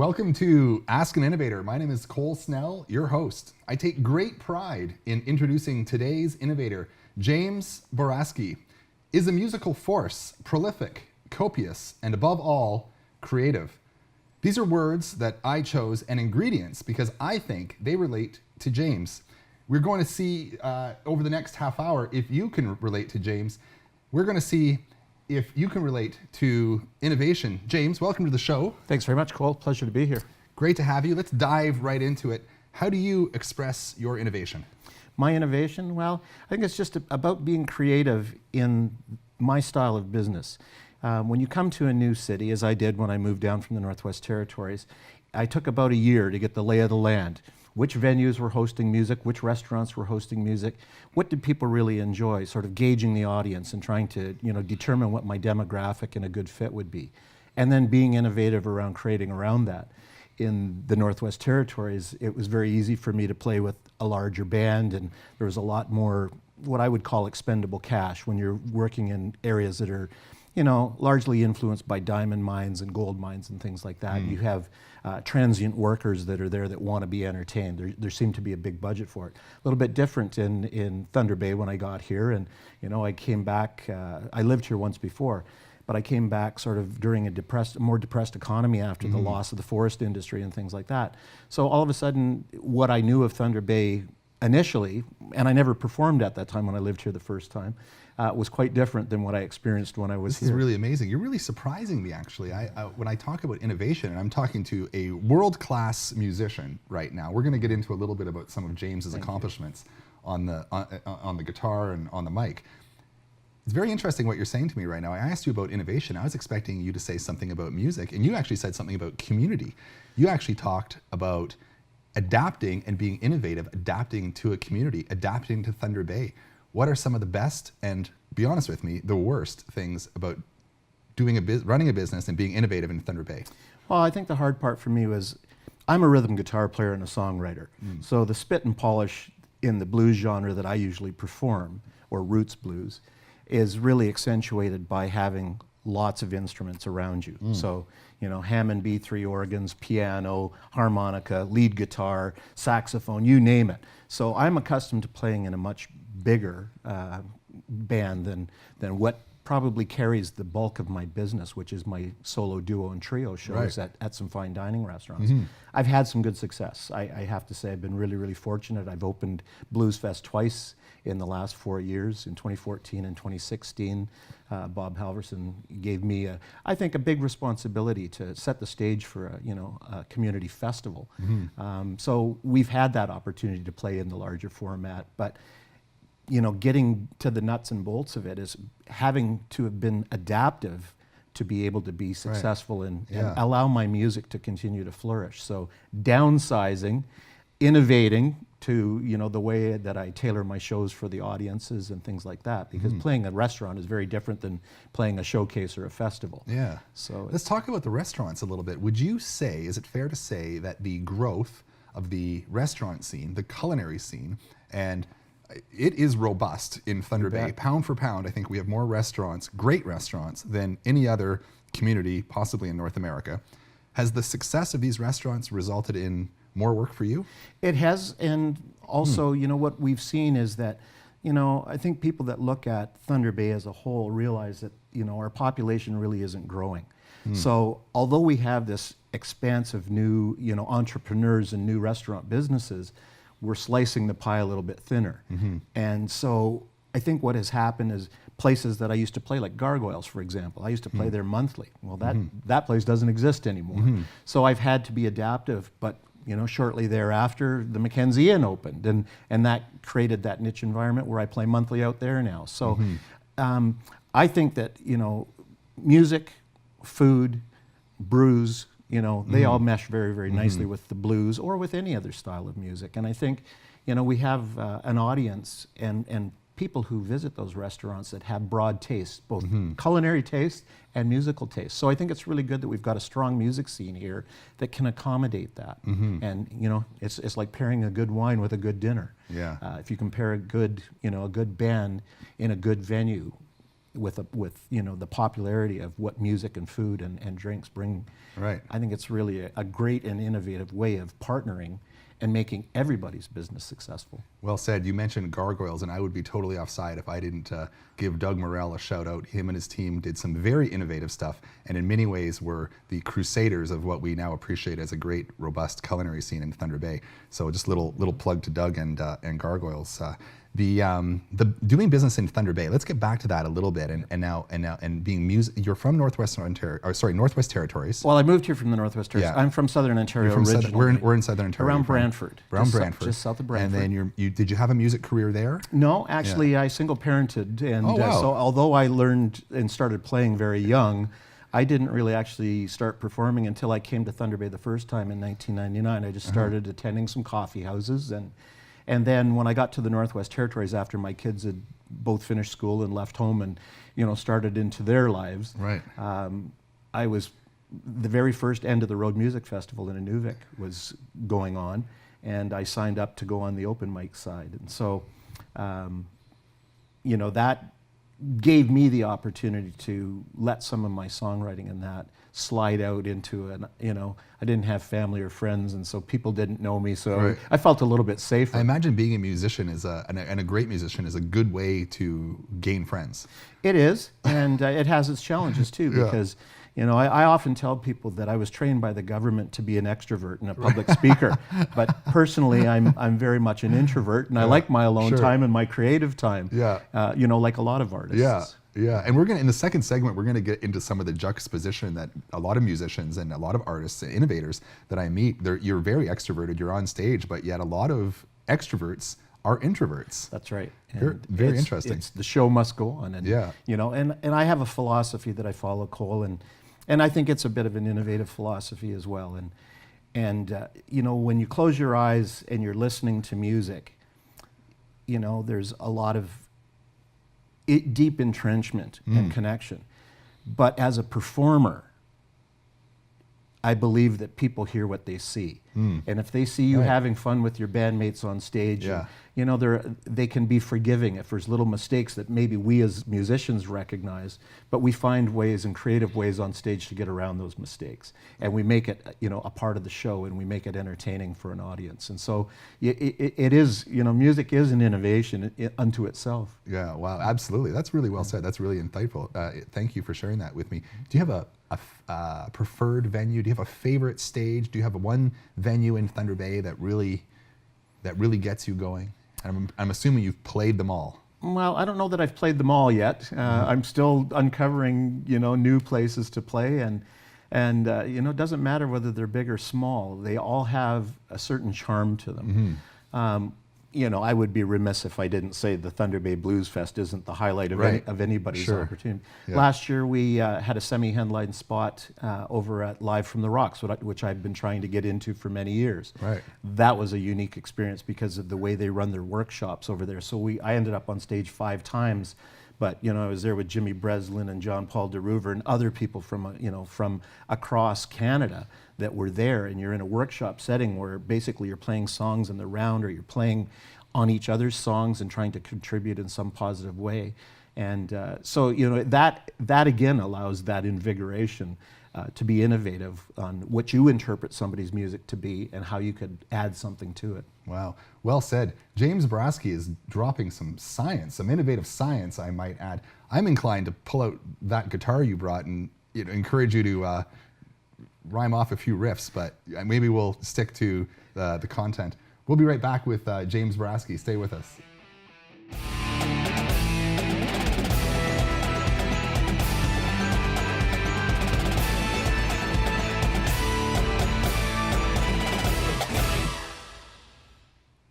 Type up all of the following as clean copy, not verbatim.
Welcome to Ask an Innovator. My name is Cole Snell, your host. I take great pride in introducing today's innovator. James Boraski is a musical force, prolific, copious, and above all, creative. These are words that I chose and ingredients because I think they relate to James. We're going to see over the next half hour if you can relate to James. We're going to see if you can relate to innovation. James, welcome to the show. Thanks very much, Cole. Pleasure to be here. Great to have you. Let's dive right into it. How do you express your innovation? My innovation? Well, I think it's just about being creative in my style of business. When you come to a new city, as I did when I moved down from the Northwest Territories, I took about a year to get the lay of the land. Which venues were hosting music, which restaurants were hosting music, what did people really enjoy, sort of gauging the audience and trying to determine what my demographic and a good fit would be. And then being innovative around creating around that. In the Northwest Territories, it was very easy for me to play with a larger band, and there was a lot more what I would call expendable cash when you're working in areas that are largely influenced by diamond mines and gold mines and things like that. You have transient workers that are there that want to be entertained. There seemed to be a big budget for it. A little bit different in Thunder Bay when I got here, and I came back. I lived here once before, but I came back sort of during a more depressed economy after the loss of the forest industry and things like that. So all of a sudden, what I knew of Thunder Bay initially, and I never performed at that time when I lived here the first time, was quite different than what I experienced when I was here. This is really amazing. You're really surprising me, actually. When I talk about innovation, and I'm talking to a world-class musician right now. We're going to get into a little bit about some of James's accomplishments on the guitar and on the mic. It's very interesting what you're saying to me right now. I asked you about innovation. I was expecting you to say something about music, and you actually said something about community. You actually talked about adapting and being innovative, adapting to a community, adapting to Thunder Bay. What are some of the best and, be honest with me, the worst things about running a business and being innovative in Thunder Bay? Well, I think the hard part for me was I'm a rhythm guitar player and a songwriter. So the spit and polish in the blues genre that I usually perform, or roots blues, is really accentuated by having lots of instruments around you. So, Hammond B3 organs, piano, harmonica, lead guitar, saxophone, you name it. So I'm accustomed to playing in a much bigger band than what probably carries the bulk of my business, which is my solo duo and trio shows at some fine dining restaurants. I've had some good success. I have to say I've been really, really fortunate. I've opened Blues Fest twice in the last 4 years, in 2014 and 2016. Bob Halverson gave me, I think, a big responsibility to set the stage for a community festival. So we've had that opportunity to play in the larger format, but getting to the nuts and bolts of it is having to have been adaptive to be able to be successful and allow my music to continue to flourish. So downsizing, innovating to the way that I tailor my shows for the audiences and things like that, because playing a restaurant is very different than playing a showcase or a festival. Yeah. So let's talk about the restaurants a little bit. Would you say, is it fair to say that the growth of the restaurant scene, the culinary scene, and it is robust in Thunder Bay. Pound for pound, I think we have more restaurants, great restaurants, than any other community, possibly in North America. Has the success of these restaurants resulted in more work for you? It has, and also, what we've seen is that, I think people that look at Thunder Bay as a whole realize that, our population really isn't growing. So although we have this expanse of new, entrepreneurs and new restaurant businesses, we're slicing the pie a little bit thinner. And so I think what has happened is places that I used to play, like Gargoyles, for example, I used to play there monthly. Well, that place doesn't exist anymore. So I've had to be adaptive, but shortly thereafter, the Mackenzie Inn opened, and that created that niche environment where I play monthly out there now. So I think that, music, food, brews, they all mesh very, very nicely with the blues or with any other style of music. And I think, we have an audience and people who visit those restaurants that have broad tastes, both culinary taste and musical taste. So I think it's really good that we've got a strong music scene here that can accommodate that. And it's like pairing a good wine with a good dinner. Yeah. If you compare a good band in a good venue, with the popularity of what music and food and drinks bring. Right. I think it's really a great and innovative way of partnering and making everybody's business successful. Well said. You mentioned gargoyles, and I would be totally offside if I didn't give Doug Morell a shout out. Him and his team did some very innovative stuff, and in many ways were the crusaders of what we now appreciate as a great, robust culinary scene in Thunder Bay. So just little plug to Doug and gargoyles. The doing business in Thunder Bay. Let's get back to that a little bit, and being music. You're from Northwest Territories. Well, I moved here from the Northwest Territories. Yeah. I'm from Southern Ontario You're from originally. we're in Southern Ontario. Around Brantford. Brantford. Just south of Brantford. And then did you have a music career there? No, actually, I single-parented, and Oh, wow. so although I learned and started playing very young, I didn't really actually start performing until I came to Thunder Bay the first time in 1999. I just started attending some coffee houses, and then when I got to the Northwest Territories after my kids had both finished school and left home and started into their lives, Right. I was the very first End of the Road Music Festival in Inuvik was going on, and I signed up to go on the open mic side, and so that gave me the opportunity to let some of my songwriting and that slide out into I didn't have family or friends, and so people didn't know me, so Right. I felt a little bit safer. I imagine being a musician and a great musician is a good way to gain friends. It is, and it has its challenges too, Yeah. because I often tell people that I was trained by the government to be an extrovert and a public speaker, but personally I'm very much an introvert, and I like my alone Sure. time and my creative time, Yeah. like a lot of artists. Yeah, and in the second segment, we're gonna get into some of the juxtaposition that a lot of musicians and a lot of artists and innovators that I meet, you're very extroverted, you're on stage, but yet a lot of extroverts are introverts. That's right. Very interesting. It's the show must go on, and Yeah. and I have a philosophy that I follow, Cole, and I think it's a bit of an innovative philosophy as well. And when you close your eyes and you're listening to music, there's a lot of deep entrenchment and connection. But as a performer, I believe that people hear what they see. And if they see you Right. having fun with your bandmates on stage, Yeah. they can be forgiving if there's little mistakes that maybe we as musicians recognize, but we find ways and creative ways on stage to get around those mistakes. And we make it, a part of the show, and we make it entertaining for an audience. And so it is, music is an innovation unto itself. Yeah, wow, absolutely. That's really well said. That's really insightful. Thank you for sharing that with me. Do you have a preferred venue? Do you have a favorite stage? Do you have one venue in Thunder Bay that really gets you going? I'm assuming you've played them all. Well, I don't know that I've played them all yet. I'm still uncovering, new places to play, and it doesn't matter whether they're big or small. They all have a certain charm to them. I would be remiss if I didn't say the Thunder Bay Blues Fest isn't the highlight of, Right. anybody's Sure. opportunity. Yeah. Last year we had a semi-headline spot over at Live from the Rocks, which I've been trying to get into for many years. Right. That was a unique experience because of the way they run their workshops over there. So I ended up on stage 5 times. But I was there with Jimmy Breslin and John Paul DeRuver and other people from from across Canada that were there. And you're in a workshop setting where basically you're playing songs in the round, or you're playing on each other's songs and trying to contribute in some positive way. And so that again allows that invigoration to be innovative on what you interpret somebody's music to be and how you could add something to it. Wow, well said. James Boraski is dropping some science, some innovative science, I might add. I'm inclined to pull out that guitar you brought and encourage you to rhyme off a few riffs, but maybe we'll stick to the content. We'll be right back with James Boraski. Stay with us.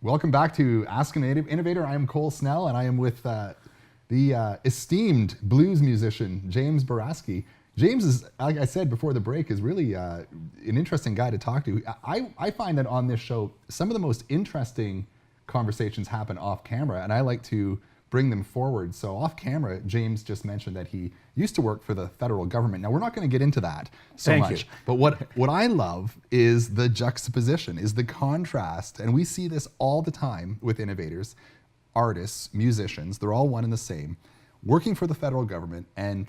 Welcome back to Ask An Innovator. I am Cole Snell, and I am with the esteemed blues musician, James Boraski. James is, like I said before the break, is really an interesting guy to talk to. I find that on this show, some of the most interesting conversations happen off camera, and I like to bring them forward. So off camera, James just mentioned that he used to work for the federal government. Now, we're not going to get into that so Thank much. you. But what I love is the juxtaposition, is the contrast. And we see this all the time with innovators, artists, musicians. They're all one and the same. working for the federal government and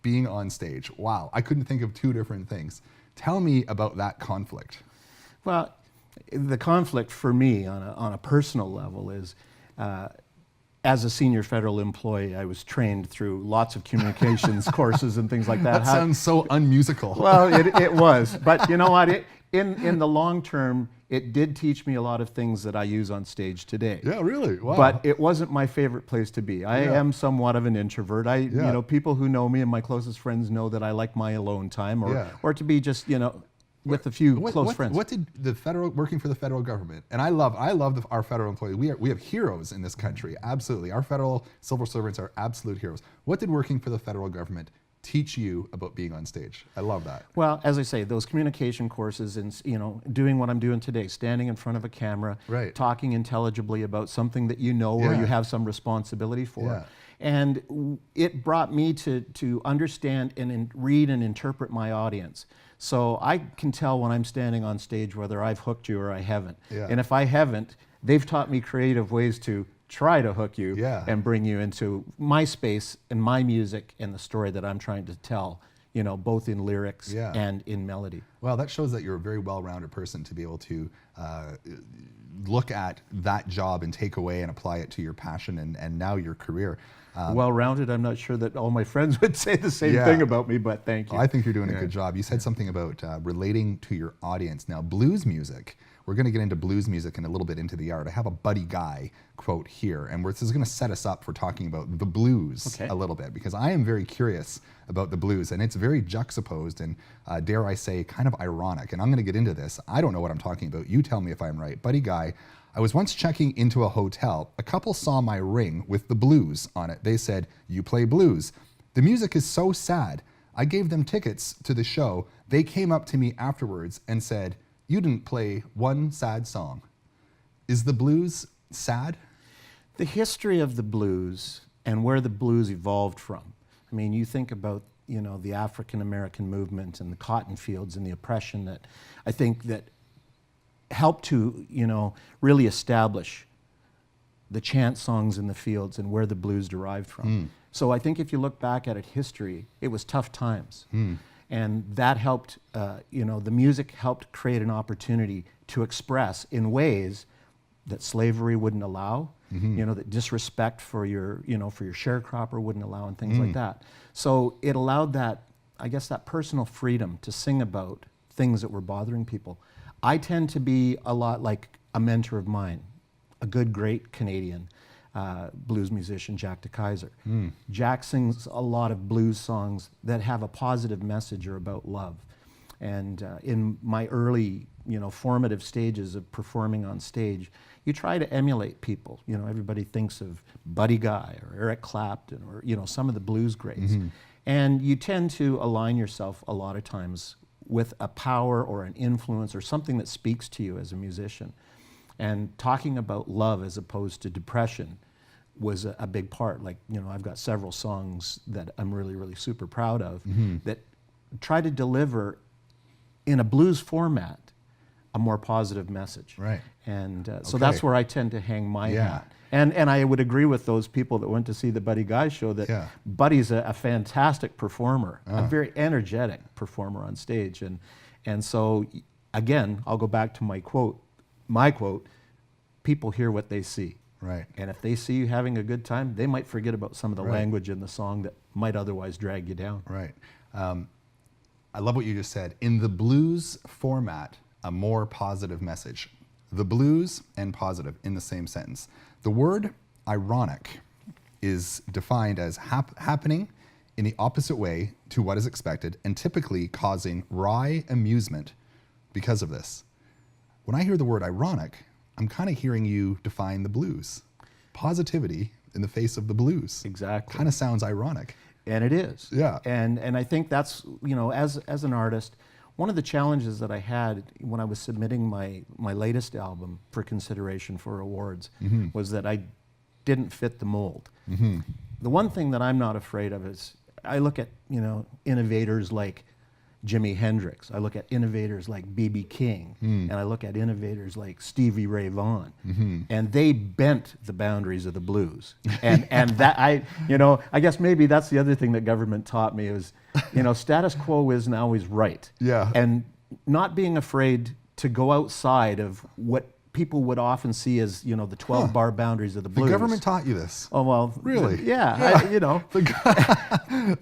being on stage. Wow, I couldn't think of two different things. Tell me about that conflict. Well, the conflict for me on a personal level is, as a senior federal employee, I was trained through lots of communications courses and things like that. That sounds so unmusical. Well, it was. But you know what? In the long term, it did teach me a lot of things that I use on stage today. Yeah, really? Wow. But it wasn't my favorite place to be. I am somewhat of an introvert. You know, people who know me and my closest friends know that I like my alone time, or to be just, you know, with a few close friends. What did working for the federal government, and I love our federal employees. We have heroes in this country. Absolutely, our federal civil servants are absolute heroes. What did working for the federal government teach you about being on stage? I love that. Well, as I say, those communication courses and, you know, doing what I'm doing today, standing in front of a camera, talking intelligibly about something that you know or you have some responsibility for. Yeah. And it brought me to understand and read and interpret my audience. So I can tell when I'm standing on stage whether I've hooked you or I haven't. Yeah. And if I haven't, they've taught me creative ways to try to hook you and bring you into my space and my music and the story that I'm trying to tell, you know, both in lyrics and in melody. Well, that shows that you're a very well-rounded person to be able to look at that job and take away and apply it to your passion and now your career. Well-rounded, I'm not sure that all my friends would say the same thing about me, but thank you. I think you're doing a good job. You said something about relating to your audience. Now, blues music, we're going to get into blues music and a little bit into the art. I have a Buddy Guy quote here, and this is going to set us up for talking about the blues a little bit, because I am very curious about the blues, and it's very juxtaposed and, dare I say, kind of ironic. And I'm going to get into this. I don't know what I'm talking about. You tell me if I'm right. Buddy Guy, I was once checking into a hotel. A couple saw my ring with the blues on it. They said, "You play blues. The music is so sad. I gave them tickets to the show. They came up to me afterwards and said, 'You didn't play one sad song.'" Is the blues sad? The history of the blues and where the blues evolved from. I mean, you think about, you know, the African American movement and the cotton fields and the oppression that I think that helped to, you know, really establish the chant songs in the fields and where the blues derived from. So I think if you look back at it, history, it was tough times. And that helped, you know, the music helped create an opportunity to express in ways that slavery wouldn't allow, you know, that disrespect for your, you know, for your sharecropper wouldn't allow, and things like that. So it allowed that, I guess, that personal freedom to sing about things that were bothering people. I tend to be a lot like a mentor of mine, a good, great Canadian blues musician, Jack DeKaiser. Jack sings a lot of blues songs that have a positive message or about love. And in my early, you know, formative stages of performing on stage, you try to emulate people. You know, everybody thinks of Buddy Guy or Eric Clapton or, you know, some of the blues greats. And you tend to align yourself a lot of times with a power or an influence or something that speaks to you as a musician. And talking about love as opposed to depression was a big part. Like, you know, I've got several songs that I'm really, really super proud of that try to deliver in a blues format a more positive message. Right. And so that's where I tend to hang my hat. And I would agree with those people that went to see the Buddy Guy show that Buddy's a fantastic performer, a very energetic performer on stage. And so, again, I'll go back to my quote, people hear what they see. Right. And if they see you having a good time, they might forget about some of the language in the song that might otherwise drag you down. Right. I love what you just said. In the blues format, a more positive message. The blues and positive in the same sentence. The word ironic is defined as happening in the opposite way to what is expected and typically causing wry amusement because of this. When I hear the word ironic, I'm kind of hearing you define the blues. Positivity in the face of the blues. Exactly. Kind of sounds ironic. And it is. Yeah. And I think that's, you know, as an artist, one of the challenges that I had when I was submitting my latest album for consideration for awards was that I didn't fit the mold. The one thing that I'm not afraid of is I look at, you know, innovators like Jimi Hendrix. I look at innovators like B.B. King, and I look at innovators like Stevie Ray Vaughan, and they bent the boundaries of the blues. And that I guess maybe that's the other thing that government taught me is, status quo isn't always right. Yeah. And not being afraid to go outside of what people would often see as, the 12-bar boundaries of the blues. The government taught you this. Oh, well. Really? Yeah.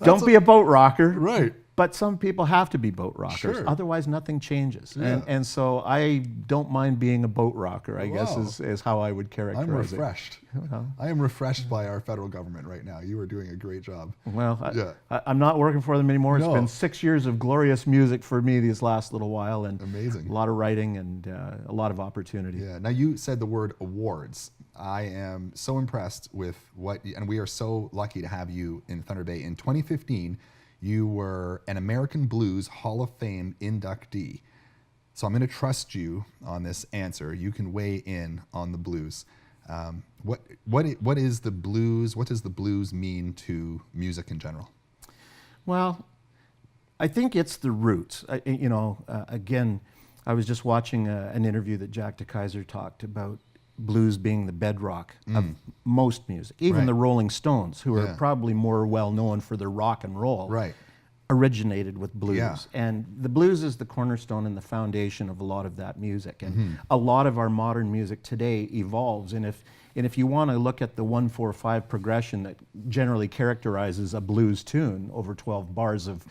Don't be a boat rocker. Right. But some people have to be boat rockers. Sure. Otherwise, nothing changes. Yeah. And so I don't mind being a boat rocker, I guess, Wow. is how I would characterize I'm it. refreshed. I am refreshed by our federal government right now. You are doing a great job. Well, Yeah. I'm not working for them anymore. No. It's been 6 years of glorious music for me these last little while, and Amazing. a lot of writing and a lot of opportunity. Yeah. Now you said the word awards. I am so impressed with and we are so lucky to have you in Thunder Bay. In 2015, you were an American Blues Hall of Fame inductee. So I'm going to trust you on this answer. You can weigh in on the blues. What is the blues? What does the blues mean to music in general? Well, I think it's the roots. Again, I was just watching an interview that Jack DeKaiser talked about blues being the bedrock of most music. Even Right. the Rolling Stones, who are Yeah. probably more well known for their rock and roll, Right. originated with blues. Yeah. And the blues is the cornerstone and the foundation of a lot of that music. And a lot of our modern music today evolves. And if you want to look at the 1-4-5 progression that generally characterizes a blues tune over 12 bars of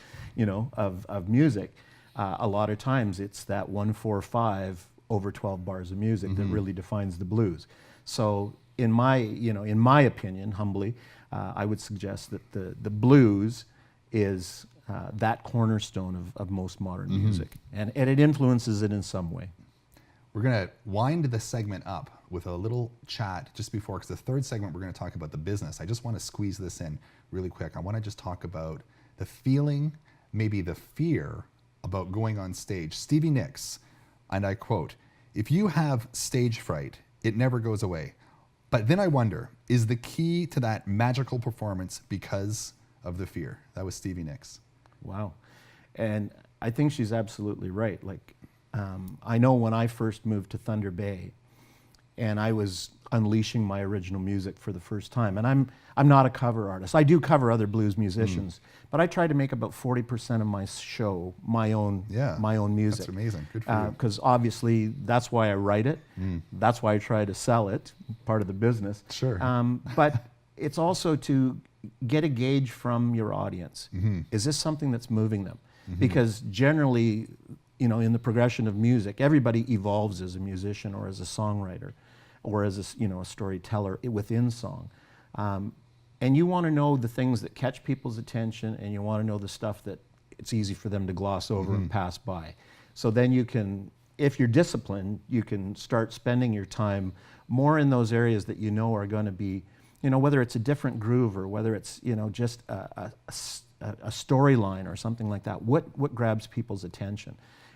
music, a lot of times it's that 1-4-5 over 12 bars of music that really defines the blues. So in my opinion, humbly, I would suggest that the blues is that cornerstone of most modern music, and it influences it in some way. We're going to wind the segment up with a little chat just before, because the third segment we're going to talk about the business. I just want to squeeze this in really quick. I want to just talk about the feeling, maybe the fear about going on stage. Stevie Nicks, and I quote, "If you have stage fright, it never goes away. But then I wonder, is the key to that magical performance because of the fear?" That was Stevie Nicks. Wow. And I think she's absolutely right. I know when I first moved to Thunder Bay and I was unleashing my original music for the first time, and I'm not a cover artist. I do cover other blues musicians, but I try to make about 40% of my show my own music. That's amazing. Good for you. Because obviously that's why I write it. That's why I try to sell it, part of the business. Sure. But it's also to get a gauge from your audience. Is this something that's moving them? Because generally, in the progression of music, everybody evolves as a musician or as a songwriter or as a storyteller within song. And you want to know the things that catch people's attention, and you want to know the stuff that it's easy for them to gloss over and pass by. So then you can, if you're disciplined, you can start spending your time more in those areas that are going to be, whether it's a different groove or whether it's, just a storyline or something like that. What grabs people's attention?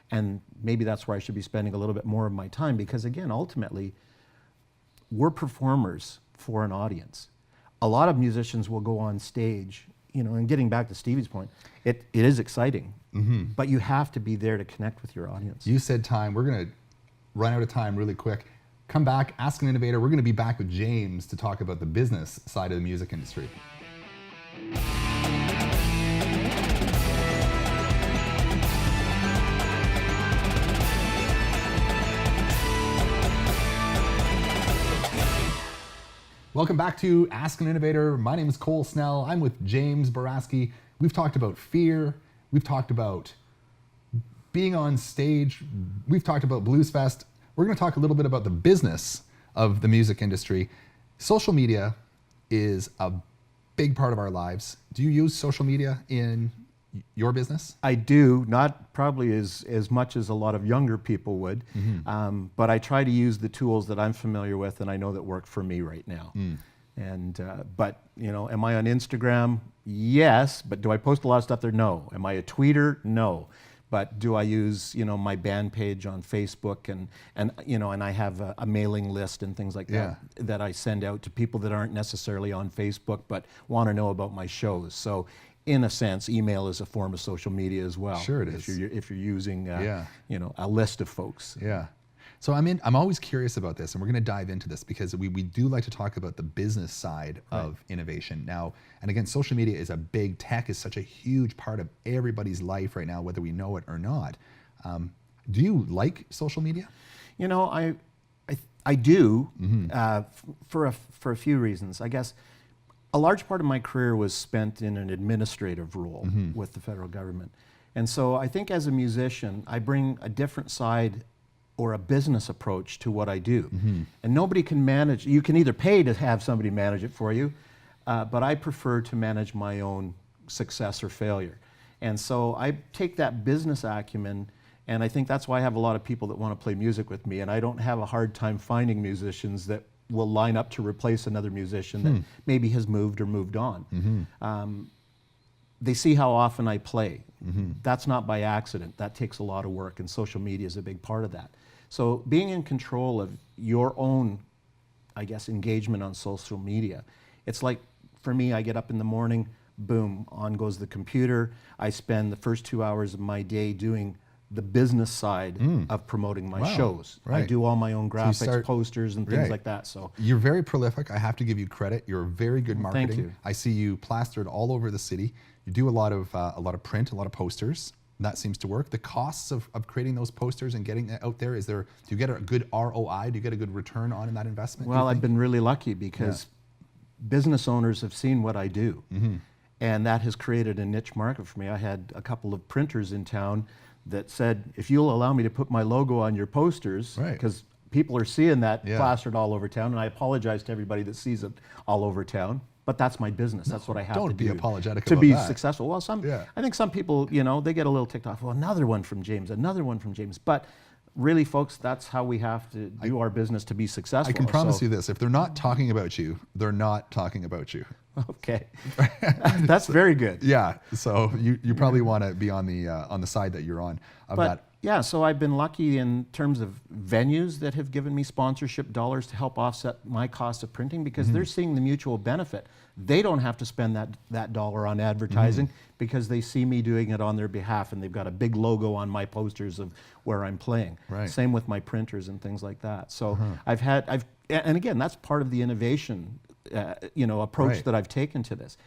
And maybe that's where I should be spending a little bit more of my time, because again, ultimately, we're performers for an audience. A lot of musicians will go on stage, and getting back to Stevie's point, it is exciting, but you have to be there to connect with your audience. You said time. We're going to run out of time really quick. Come back, Ask an Innovator. We're going to be back with James to talk about the business side of the music industry. Welcome back to Ask an Innovator. My name is Cole Snell. I'm with James Boraski. We've talked about fear. We've talked about being on stage. We've talked about Blues Fest. We're going to talk a little bit about the business of the music industry. Social media is a big part of our lives. Do you use social media in your business? I do, not probably as much as a lot of younger people would, but I try to use the tools that I'm familiar with and I know that work for me right now. And but am I on Instagram? Yes, but do I post a lot of stuff there? No. Am I a tweeter? No. But do I use my band page on Facebook and I have a mailing list and things like that that I send out to people that aren't necessarily on Facebook but want to know about my shows. So in a sense, email is a form of social media as well. Sure it if is. If you're using, Yeah. a list of folks. Yeah. So I'm always curious about this, and we're going to dive into this because we do like to talk about the business side of innovation now. And again, social media is a big, tech is such a huge part of everybody's life right now, whether we know it or not. Do you like social media? I do, for a few reasons. I guess a large part of my career was spent in an administrative role with the federal government. And so I think as a musician, I bring a different side or a business approach to what I do. And nobody can manage, you can either pay to have somebody manage it for you, but I prefer to manage my own success or failure. And so I take that business acumen, and I think that's why I have a lot of people that want to play music with me, and I don't have a hard time finding musicians that will line up to replace another musician that maybe has moved or moved on. They see how often I play. That's not by accident. That takes a lot of work, and social media is a big part of that. So being in control of your own, I guess, engagement on social media, it's like, for me, I get up in the morning, boom, on goes the computer. I spend the first 2 hours of my day doing the business side of promoting my shows. Right. I do all my own graphics, start- posters, and things Right. like that. So You're very prolific. I have to give you credit. You're very good marketing. Thank you. I see you plastered all over the city. You do a lot of print, a lot of posters. That seems to work. The costs of creating those posters and getting it out there, do you get a good ROI? Do you get a good return on in that investment? well, I've been really lucky because business owners have seen what I do. And that has created a niche market for me. I had a couple of printers in town that said, if you'll allow me to put my logo on your posters, Right. because people are seeing that Yeah. plastered all over town, and I apologize to everybody that sees it all over town, but that's my business. That's what I have to do. Don't be apologetic to about be that. successful. Well, Yeah. I think some people, they get a little ticked off. Well, another one from James, another one from James. But really, folks, that's how we have to do our business to be successful. I can promise So- you this: if they're not talking about you, they're not talking about you. Okay, that's very good. Yeah. So you probably want to be on the side that you're on of But that. yeah, so I've been lucky in terms of venues that have given me sponsorship dollars to help offset my cost of printing because they're seeing the mutual benefit. They don't have to spend that dollar on advertising because they see me doing it on their behalf, and they've got a big logo on my posters of where I'm playing. Right. Same with my printers and things like that. So and again, that's part of the innovation, approach Right. that I've taken to this.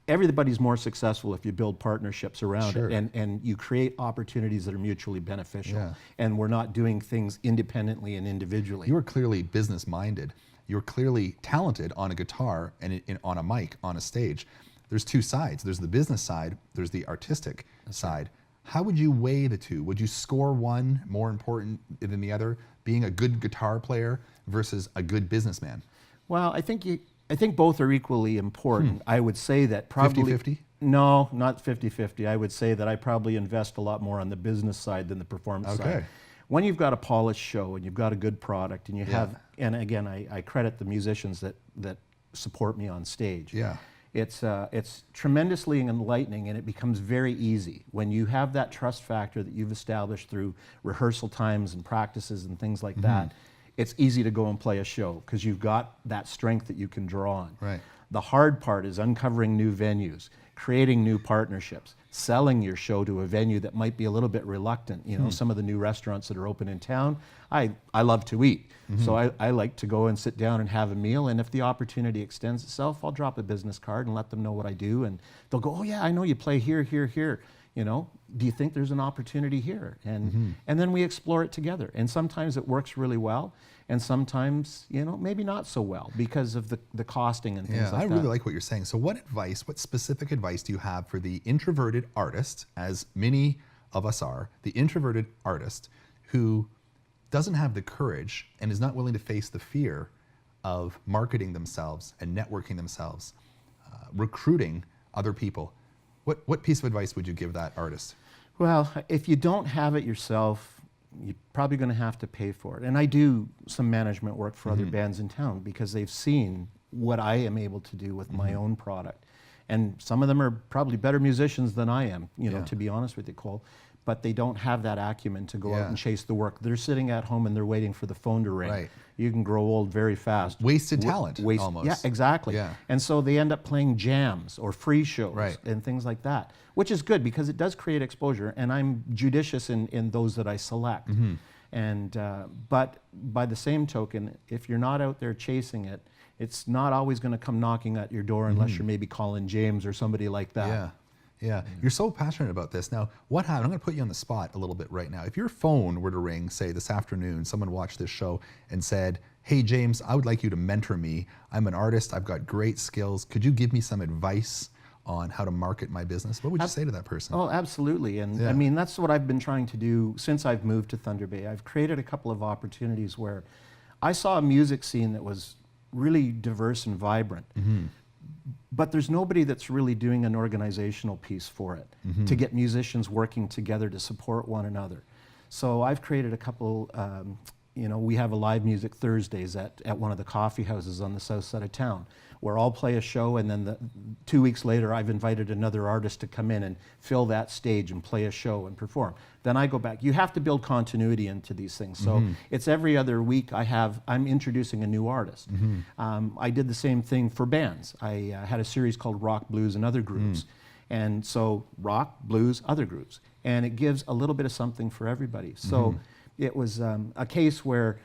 Everybody's more successful if you build partnerships around Sure. it and you create opportunities that are mutually beneficial. Yeah. And we're not doing things independently and individually. You are clearly business minded. You're clearly talented on a guitar and on a mic on a stage. There's two sides. There's the business side. There's the artistic side. How would you weigh the two? Would you score one more important than the other? Being a good guitar player versus a good businessman. Well, I think both are equally important. I would say that probably 50-50? No, not 50-50. I would say that I probably invest a lot more on the business side than the performance Okay. side. When you've got a polished show and you've got a good product and you have, and again, I credit the musicians that support me on stage. Yeah. It's tremendously enlightening, and it becomes very easy when you have that trust factor that you've established through rehearsal times and practices and things like that. It's easy to go and play a show because you've got that strength that you can draw on. Right. The hard part is uncovering new venues, creating new partnerships, selling your show to a venue that might be a little bit reluctant. Some of the new restaurants that are open in town, I love to eat. So I like to go and sit down and have a meal, and if the opportunity extends itself, I'll drop a business card and let them know what I do, and they'll go, oh yeah, I know you play here, here, here. Do you think there's an opportunity here? And then we explore it together. And sometimes it works really well, and sometimes, maybe not so well because of the costing and things Yeah, like I that. really like what you're saying. So what specific advice do you have for the introverted artist, as many of us are, the introverted artist who doesn't have the courage and is not willing to face the fear of marketing themselves and networking themselves, recruiting other people? What piece of advice would you give that artist? Well, if you don't have it yourself, you're probably going to have to pay for it. And I do some management work for other bands in town because they've seen what I am able to do with my own product. And some of them are probably better musicians than I am, to be honest with you, Cole. but they don't have that acumen to go out Yeah. and chase the work. They're sitting at home and they're waiting for the phone to ring. Right. You can grow old very fast. Wasted talent, almost. Yeah, exactly. Yeah. And so they end up playing jams or free shows Right. and things like that, which is good because it does create exposure, and I'm judicious in those that I select. And but by the same token, if you're not out there chasing it, it's not always going to come knocking at your door unless you're maybe calling James or somebody like that. Yeah. Yeah. You're so passionate about this. Now, what happened? I'm going to put you on the spot a little bit right now. If your phone were to ring, say this afternoon, someone watched this show and said, "Hey, James, I would like you to mentor me. I'm an artist. I've got great skills. Could you give me some advice on how to market my business?" What would you say to that person? Oh, absolutely. And Yeah. I mean, that's what I've been trying to do since I've moved to Thunder Bay. I've created a couple of opportunities where I saw a music scene that was really diverse and vibrant. But there's nobody that's really doing an organizational piece for it to get musicians working together to support one another. So I've created a couple, we have a live music Thursdays at one of the coffee houses on the south side of town, where I'll play a show, and then 2 weeks later I've invited another artist to come in and fill that stage and play a show and perform. Then I go back. You have to build continuity into these things. So it's every other week I'm introducing a new artist. I did the same thing for bands. I had a series called Rock, Blues, and Other Groups. And so rock, blues, other groups. And it gives a little bit of something for everybody. So it was a case where,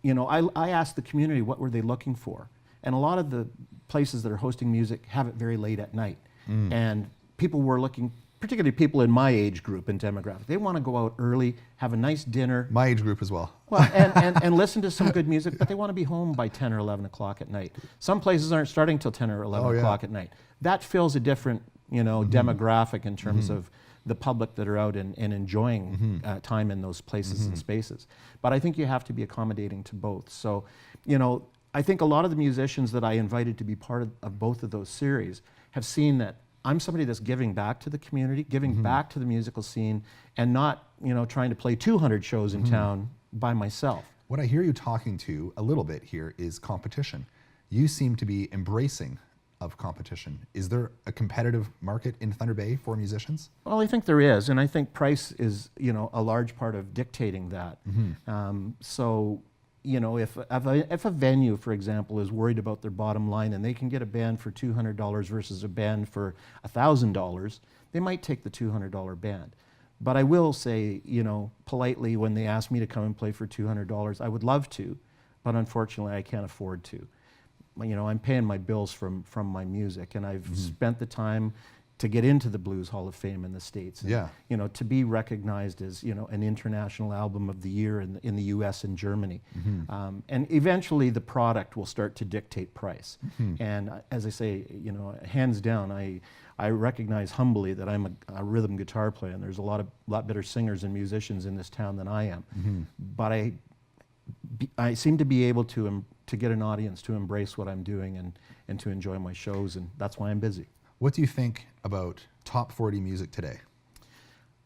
I asked the community what were they looking for. And a lot of the places that are hosting music have it very late at night. And people were looking, particularly people in my age group and demographic, they want to go out early, have a nice dinner. My age group as well. Well, and listen to some good music, but they want to be home by 10 or 11 o'clock at night. Some places aren't starting till 10 or 11 o'clock at night. That fills a different, demographic in terms of the public that are out and enjoying time in those places and spaces. But I think you have to be accommodating to both. So, I think a lot of the musicians that I invited to be part of both of those series have seen that I'm somebody that's giving back to the community, giving back to the musical scene, and not, trying to play 200 shows in town by myself. What I hear you talking to a little bit here is competition. You seem to be embracing of competition. Is there a competitive market in Thunder Bay for musicians? Well, I think there is, and I think price is, a large part of dictating that. So, if a venue, for example, is worried about their bottom line and they can get a band for $200 versus a band for $1,000, they might take the $200 band. But I will say, politely, when they ask me to come and play for $200, I would love to, but unfortunately I can't afford to. I'm paying my bills from my music, and I've spent the time to get into the Blues Hall of Fame in the States. And, to be recognized as, an international album of the year in the US and Germany. And eventually the product will start to dictate price. And as I say, hands down, I recognize humbly that I'm a rhythm guitar player, and there's a lot better singers and musicians in this town than I am. But I seem to be able to get an audience to embrace what I'm doing and to enjoy my shows, and that's why I'm busy. What do you think about top 40 music today?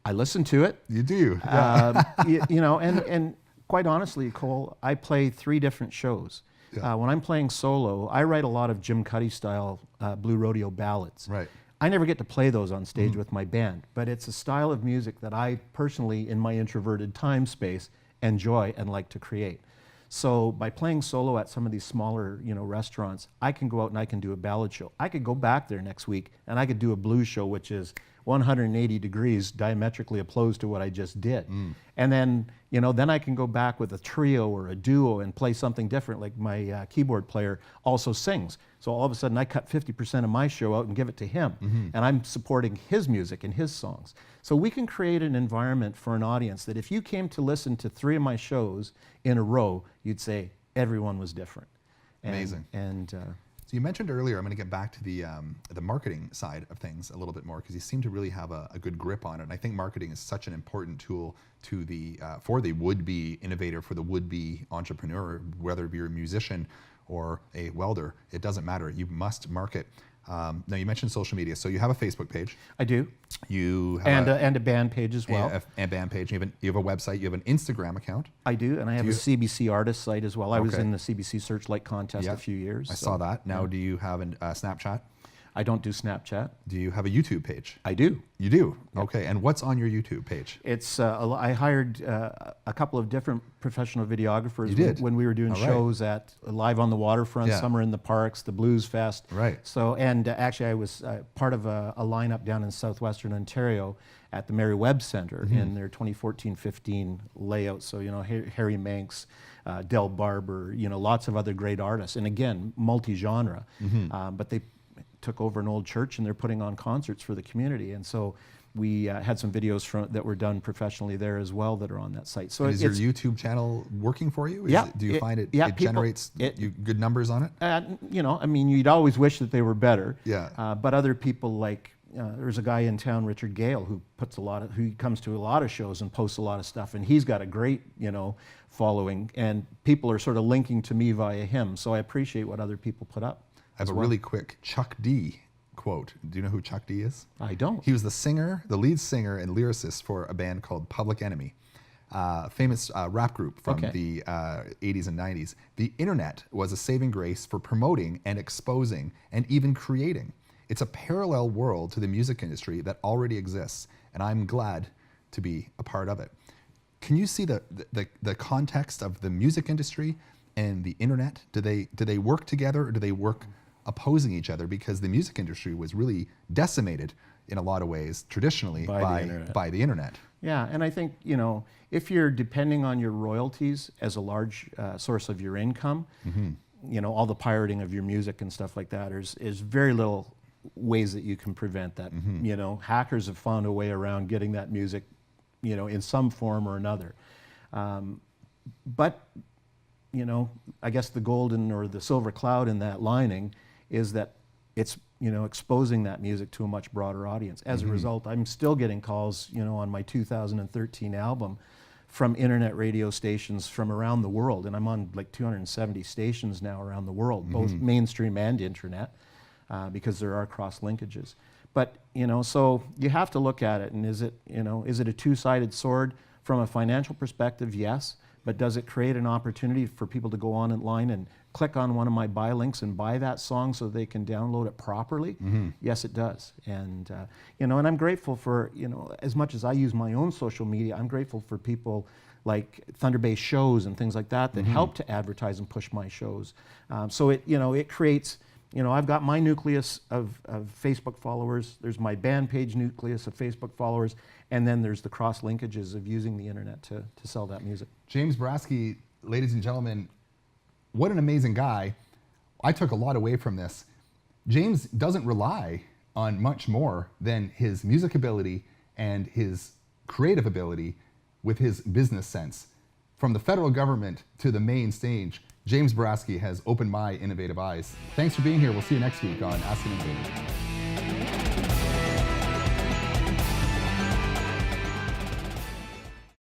I listen to it. You do? And quite honestly, Cole, I play 3 different shows. When I'm playing solo, I write a lot of Jim Cuddy style Blue Rodeo ballads. Right. I never get to play those on stage with my band, but it's a style of music that I personally, in my introverted time space, enjoy and like to create. So by playing solo at some of these smaller, restaurants, I can go out and I can do a ballad show. I could go back there next week and I could do a blues show, which is 180 degrees diametrically opposed to what I just did. And then, then I can go back with a trio or a duo and play something different, like my keyboard player also sings. So all of a sudden I cut 50% of my show out and give it to him. And I'm supporting his music and his songs. So we can create an environment for an audience that if you came to listen to 3 of my shows in a row, you'd say everyone was different. Amazing. So you mentioned earlier, I'm going to get back to the marketing side of things a little bit more, because you seem to really have a good grip on it. And I think marketing is such an important tool to for the would-be innovator, for the would-be entrepreneur, whether you're a musician or a welder. It doesn't matter. You must market. Now you mentioned social media, so you have a Facebook page. I do. You have and a band page as well. A band page. You have a website. You have an Instagram account. I do, and I have a CBC artist site as well. I was in the CBC Searchlight contest a few years. I saw that. Now, do you have a Snapchat? I don't do Snapchat. Do you have a YouTube page? I do. You do? Okay. And what's on your YouTube page? It's I hired a couple of different professional videographers You did? when we were doing All right. shows at Live on the Waterfront, Yeah. Summer in the Parks, the Blues Fest. Right. So, and actually I was part of a lineup down in southwestern Ontario at the Mary Webb Centre in their 2014-15 layout. So, you know, Harry Manx, Del Barber, you know, lots of other great artists. And again, multi-genre. But they took over an old church and they're putting on concerts for the community. And so we had some videos that were done professionally there as well that are on that site. So And is your YouTube channel working for you? Yeah, Do you find it people- generates you good numbers on it? you know, I mean, you'd always wish that they were better. Yeah. But other people like, there's a guy in town, Richard Gale, who comes to a lot of shows and posts a lot of stuff, and he's got a great, you know, following, and people are sort of linking to me via him. So I appreciate what other people put up. I have a really quick Chuck D quote. Do you know who Chuck D is? I don't. He was the lead singer and lyricist for a band called Public Enemy, famous rap group from the 80s and 90s. The internet was a saving grace for promoting and exposing and even creating. It's a parallel world to the music industry that already exists, and I'm glad to be a part of it. Can you see the context of the music industry and the internet? Do they work together, or do they work opposing each other? Because the music industry was really decimated in a lot of ways traditionally by the internet. Yeah, and I think, you know, if you're depending on your royalties as a large source of your income, you know, all the pirating of your music and stuff like that, is very little ways that you can prevent that. You know, hackers have found a way around getting that music, you know, in some form or another. But, you know, I guess the golden or the silver cloud in that lining is that it's, you know, exposing that music to a much broader audience. As a result, I'm still getting calls, you know, on my 2013 album from internet radio stations from around the world. And I'm on like 270 stations now around the world, both mainstream and internet, because there are cross linkages. But, you know, so you have to look at it, and is it, you know, is it a two-sided sword? From a financial perspective, yes. But does it create an opportunity for people to go online and click on one of my buy links and buy that song so they can download it properly? Yes, it does. And, you know, and I'm grateful for, you know, as much as I use my own social media, I'm grateful for people like Thunder Bay shows and things like that that help to advertise and push my shows. So it, you know, it creates, you know, I've got my nucleus of Facebook followers. There's my band page nucleus of Facebook followers. And then there's the cross linkages of using the internet to sell that music. James Boraski, ladies and gentlemen, what an amazing guy. I took a lot away from this. James doesn't rely on much more than his music ability and his creative ability with his business sense. From the federal government to the main stage, James Boraski has opened my innovative eyes. Thanks for being here. We'll see you next week on Ask An Innovator.